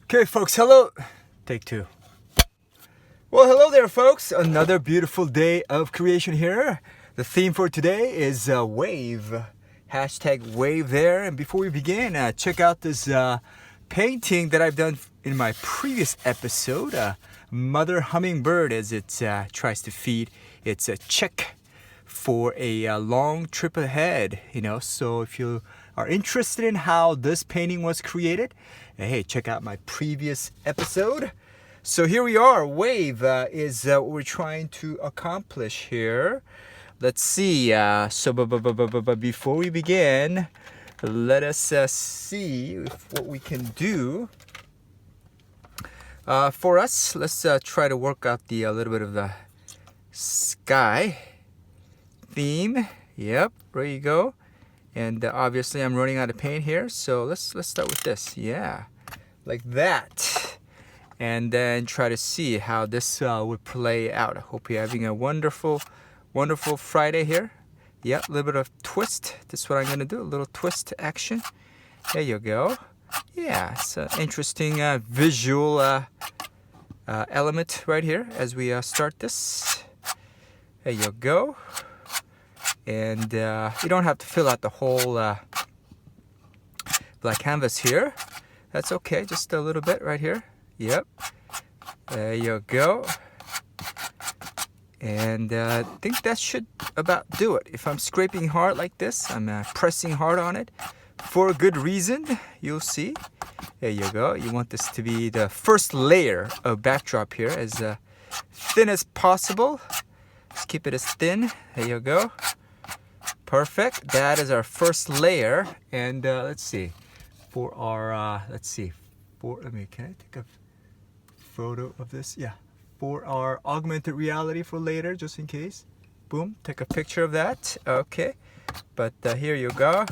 Okay, folks, hello. Take two. Well, hello there, folks. Another beautiful day of creation here. The theme for today is wave. Hashtag wave there. And before we begin, check out this painting that I've done in my previous episode. Mother hummingbird as it tries to feed its chick for a long trip ahead. So if you are interested in how this painting was created, hey, check out my previous episode. So here we are. Wave is what we're trying to accomplish here. Let's see. But before we begin, let us see what we can do. For us, let's try to work out the little bit of the sky theme. Yep, there you go. And obviously I'm running out of paint here, so let's start with this. Yeah, like that. And then try to see how this would play out. I hope you're having a wonderful Friday here. Yeah, a little bit of twist. That's what I'm gonna do, a little twist action. There you go. Yeah, it's an interesting visual element right here as we start this. There you go. And you don't have to fill out the whole black canvas here. That's okay, just a little bit right here. Yep, there you go. And I think that should about do it. If I'm scraping hard like this, I'm pressing hard on it for a good reason. You'll see. There you go. You want this to be the first layer of backdrop here, as thin as possible. Let's keep it as thin. There you go. Perfect. That is our first layer. And let's see. For our, can I take a photo of this? Yeah. For our augmented reality for later, just in case. Boom. Take a picture of that. Okay. But here you go.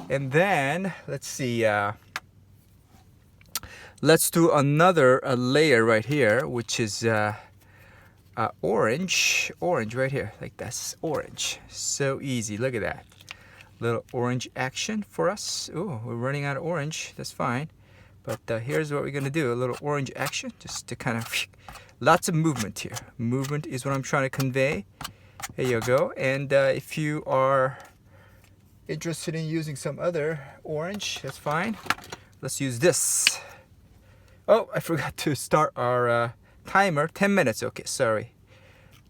And then, let's see. Let's do another layer right here, which is orange right here, like this. Orange. So easy. Look at that. Little orange action for us. Oh, we're running out of orange. That's fine. But here's what we're gonna do. A little orange action, just to kind of lots of movement here. Movement is what I'm trying to convey. There you go. And if you are interested in using some other orange, that's fine. Let's use this. Oh, I forgot to start our timer. 10 minutes. Okay, sorry.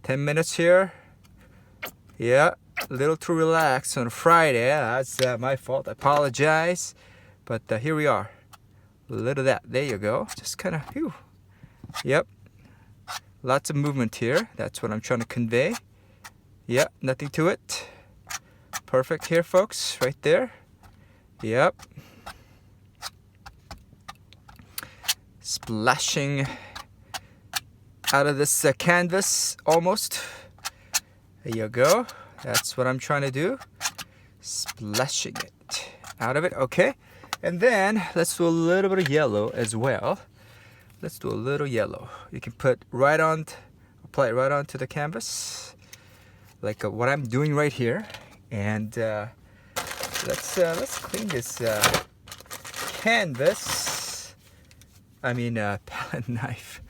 10 minutes here. Yeah, a little too relaxed on Friday. That's my fault. I apologize. But here we are. A little of that. There you go. Just kind of, phew. Yep. Lots of movement here. That's what I'm trying to convey. Yep, nothing to it. Perfect here, folks. Right there. Yep. Splashing out of this canvas almost. There you go. That's what I'm trying to do. Splashing it out of it. Okay. And then let's do a little bit of yellow as well. Let's do a little yellow. You can apply it right onto the canvas, like what I'm doing right here. And let's clean this canvas. Palette knife.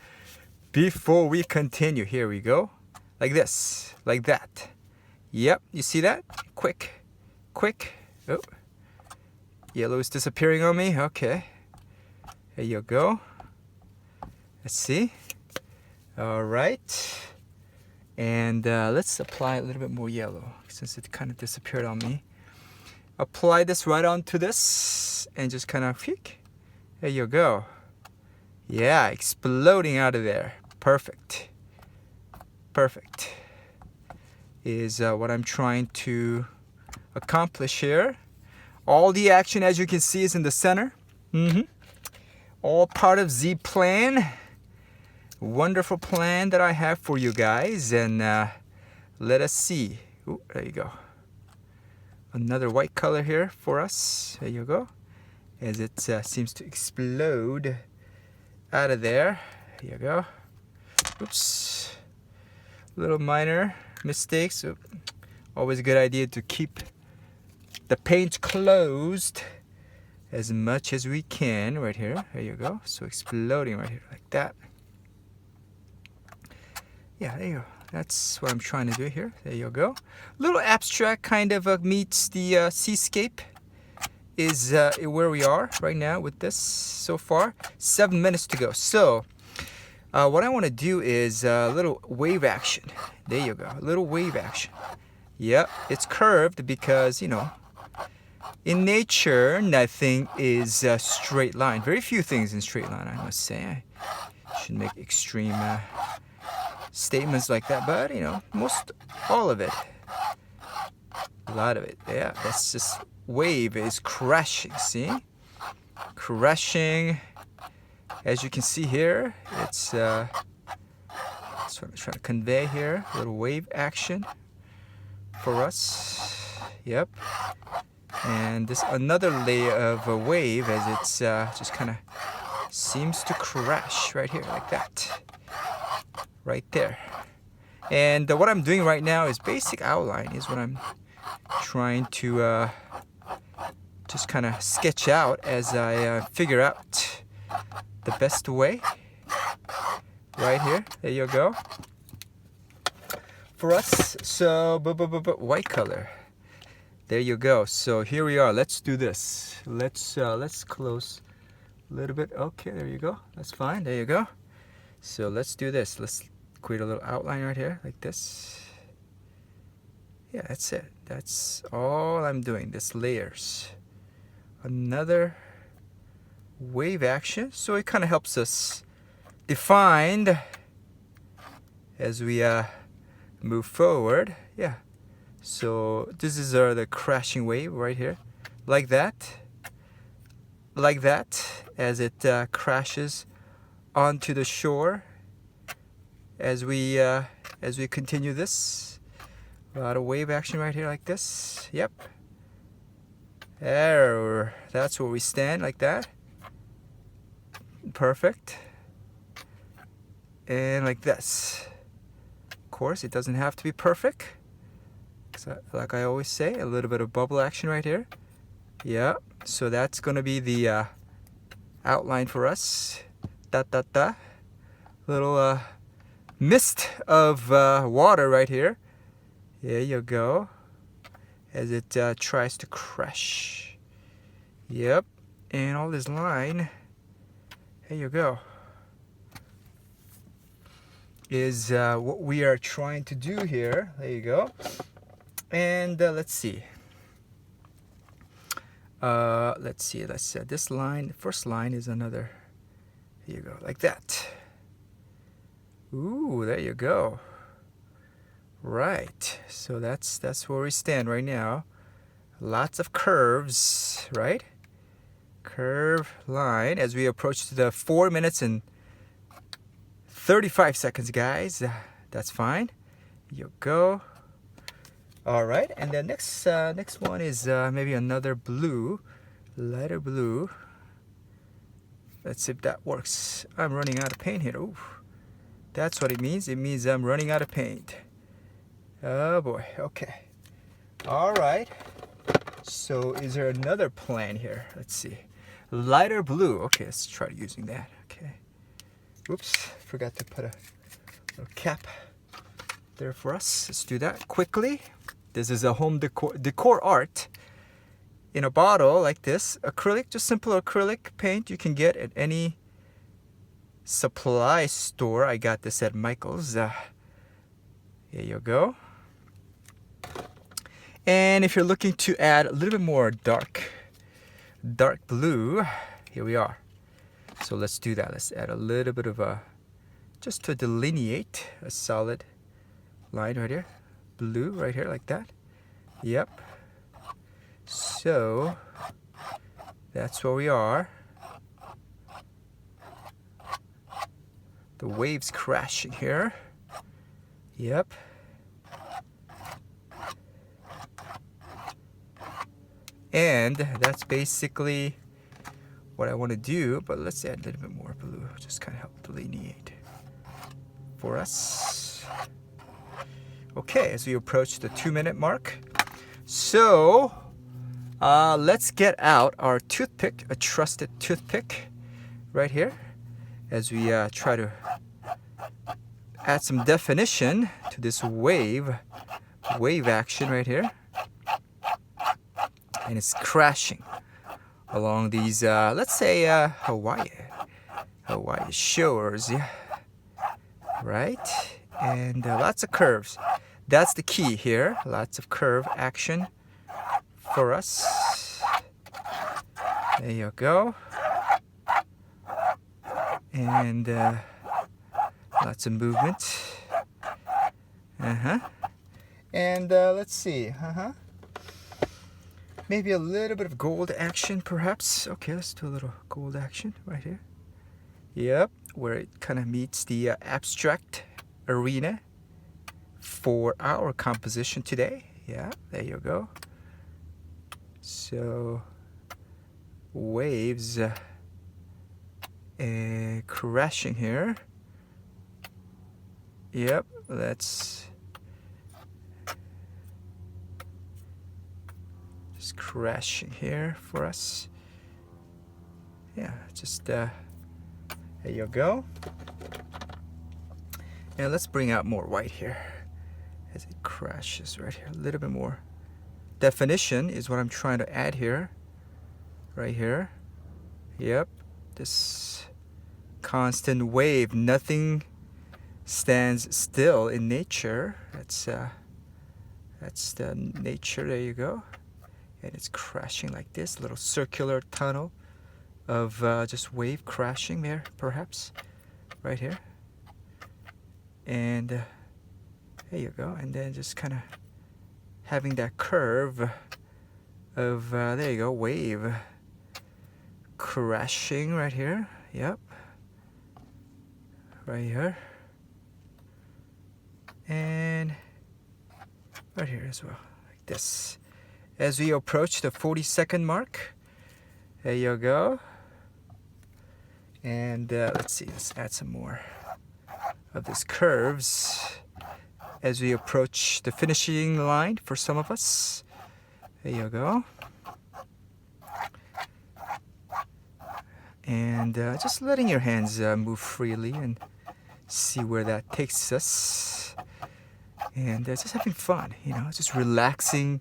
Before we continue, here we go. Like this, like that. Yep, you see that? Quick. Oh, yellow is disappearing on me. Okay, there you go. Let's see. All right. And let's apply a little bit more yellow since it kind of disappeared on me. Apply this right onto this and just kind of peek. There you go. Yeah, exploding out of there. Perfect is what I'm trying to accomplish here. All the action, as you can see, is in the center. All part of Z plan. Wonderful plan that I have for you guys. And let us see. Ooh, there you go. Another white color here for us. There you go. As it seems to explode out of there. There you go. Oops. Little minor mistakes. Oop. Always a good idea to keep the paint closed. as much as we can right here. There you go. So exploding right here like that. Yeah, there you go. That's what I'm trying to do here. There you go. Little abstract kind of meets the seascape is where we are right now with this so far. 7 minutes to go. So what I want to do is a little wave action. There you go. A little wave action. Yep, it's curved because, you know, in nature, nothing is a straight line. Very few things in straight line, I must say. I shouldn't make extreme statements like that, but, you know, all of it. A lot of it. Yeah, that's just wave is crashing, see? Crashing. As you can see here, it's that's what I'm trying to convey here. A little wave action for us. Yep. And this another layer of a wave as it's just kind of seems to crash right here like that. Right there. And what I'm doing right now is basic outline is what I'm trying to just kind of sketch out as I figure out the best way. Right here. There you go. For us, so white color. There you go. So here we are. Let's do this. Let's close a little bit. Okay, there you go. That's fine. There you go. So let's do this. Let's create a little outline right here like this. Yeah, that's it. That's all I'm doing. This layers. Another wave action. So it kind of helps us define as we move forward. Yeah. So this is the crashing wave right here, like that, as it crashes onto the shore. As we continue this, a lot of wave action right here, like this. Yep. There. That's where we stand, like that. Perfect. And like this. Of course, it doesn't have to be perfect. Like I always say, a little bit of bubble action right here. Yeah, so that's gonna be the outline for us. Little mist of water right here. There you go. As it tries to crash. Yep, and all this line. There you go. Is what we are trying to do here. There you go. And let's see. Let's see. This line, first line is another. Here you go, like that. Ooh, there you go. Right. So that's where we stand right now. Lots of curves, right? Curve line as we approach to the 4 minutes and 35 seconds, guys. That's fine. Here you go. All right, and the next one is maybe another blue, lighter blue. Let's see if that works. I'm running out of paint here. Ooh, that's what it means. It means I'm running out of paint. Oh boy. Okay. All right. So is there another plan here? Let's see. Lighter blue. Okay, let's try using that. Okay. Oops, forgot to put a little cap there for us. Let's do that quickly. This is a home decor art in a bottle like this. Acrylic, just simple acrylic paint you can get at any supply store. I got this at Michael's. Here you go. And if you're looking to add a little bit more dark blue, here we are. So let's do that. Let's add a little bit of just to delineate a solid line right here. Blue right here like that. Yep. So that's where we are. The waves crashing here. Yep. And that's basically what I want to do, but let's add a little bit more blue. Just kind of help delineate for us. Okay, as we approach the 2-minute mark. So Let's get out our toothpick, a trusted toothpick right here, as we try to add some definition to this wave action right here. And it's crashing along these, let's say, Hawaii shores, yeah, right? And lots of curves. That's the key here. Lots of curve action for us. There you go. And lots of movement. And let's see. Maybe a little bit of gold action, perhaps. Okay, let's do a little gold action right here. Yep, where it kind of meets the abstract arena for our composition today. Yeah, there you go. So, waves crashing here. Yep, let's just crashing here for us. Yeah, just there you go. And let's bring out more white here as it crashes right here. A little bit more definition is what I'm trying to add here. Right here. Yep. This constant wave. Nothing stands still in nature. That's the nature. There you go. And it's crashing like this. Little circular tunnel of just wave crashing there, perhaps. Right here. And there you go. And then just kind of having that curve of, there you go, wave crashing right here. Yep. Right here. And right here as well, like this. As we approach the 40-second mark, there you go. And let's see, let's add some more of these curves as we approach the finishing line for some of us. There you go. And just letting your hands move freely and see where that takes us. And just having fun, you know, just relaxing.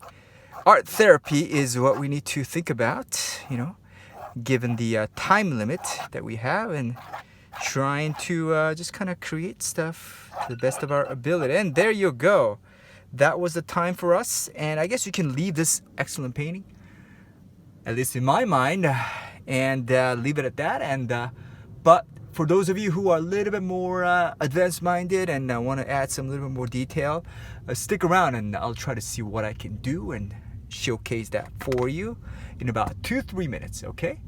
Art therapy is what we need to think about, you know, given the time limit that we have, and trying to just kind of create stuff to the best of our ability. And there you go. That was the time for us. And I guess you can leave this excellent painting, at least in my mind, and leave it at that. And but for those of you who are a little bit more advanced minded and want to add some little bit more detail, stick around and I'll try to see what I can do and showcase that for you in about 2-3 minutes, okay?